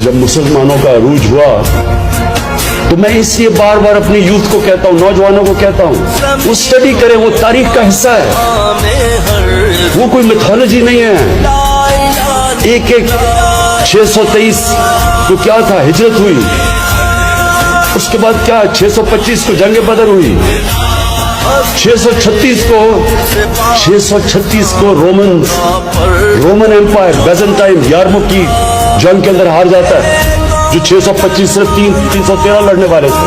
جب مسلمانوں کا عروج ہوا تو میں اس لیے بار بار اپنی یوتھ کو کہتا ہوں، نوجوانوں کو کہتا ہوں، وہ اسٹڈی کریں، وہ تاریخ کا حصہ ہے، وہ کوئی میتھولوجی نہیں ہے۔ ایک 623 کو کیا تھا، ہجرت ہوئی، اس کے بعد کیا 625 کو جنگ بدر ہوئی، 636 کو رومن ایمپائر بیزنٹائن یارموک کی جنگ کے اندر ہار جاتا ہے، جو 625 صرف 313 لڑنے والے تھے۔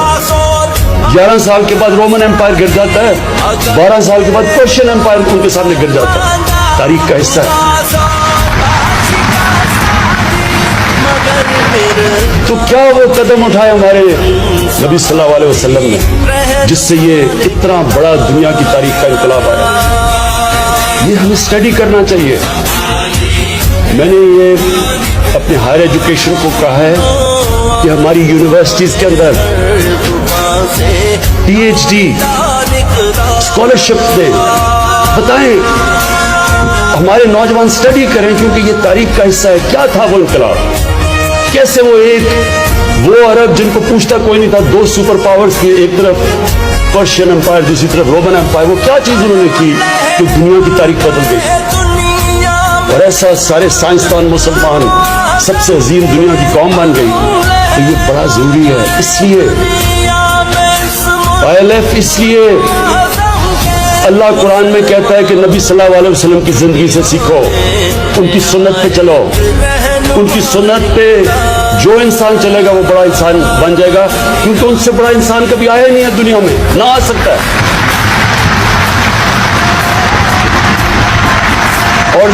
11 سال کے بعد رومن ایمپائر گر جاتا ہے، 12 سال کے بعد پرشین ایمپائر ان کے سامنے گر جاتا ہے۔ تاریخ کا حصہ ہے۔ تو کیا وہ قدم اٹھائے ہمارے نبی صلی اللہ علیہ وسلم نے جس سے یہ اتنا بڑا دنیا کی تاریخ کا انقلاب آیا؟ یہ ہمیں اسٹڈی کرنا چاہیے۔ میں نے یہ اپنے ہائر ایجوکیشن کو کہا ہے کہ ہماری یونیورسٹیز کے اندر پی ایچ ڈی اسکالرشپ دیں، بتائیں ہمارے نوجوان اسٹڈی کریں، کیونکہ یہ تاریخ کا حصہ ہے۔ کیا تھا وہ انقلاب؟ کیسے وہ عرب جن کو پوچھتا کوئی نہیں تھا، دو سپر پاورز کی، ایک طرف پرشین امپائر، دوسری طرف رومن امپائر، وہ کیا چیز انہوں نے کی کہ دنیا کی تاریخ بدل گئی؟ اور ایسا سارے سائنسدان مسلمان سب سے عظیم دنیا کی قوم بن گئی۔ تو یہ بڑا ضروری ہے۔ اس لیے اس لیے اللہ قرآن میں کہتا ہے کہ نبی صلی اللہ علیہ وسلم کی زندگی سے سیکھو، ان کی سنت پہ چلو، ان کی سنت پہ جو انسان چلے گا وہ بڑا انسان بن جائے گا، کیونکہ ان سے بڑا انسان کبھی آیا نہیں ہے دنیا میں، نہ آ سکتا ہے۔ اور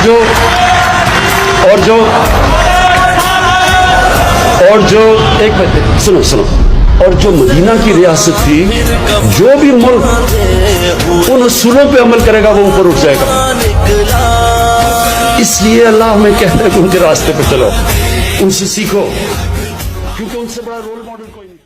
جو ایک منٹ سنو، اور جو مدینہ کی ریاست تھی، جو بھی ملک ان اصولوں پہ عمل کرے گا وہ اوپر اٹھ جائے گا۔ اس لیے اللہ ہمیں کہتا ہے کہ ان کے راستے پہ چلو، ان سے سیکھو، کیونکہ ان سے بڑا رول ماڈل کوئی نہیں۔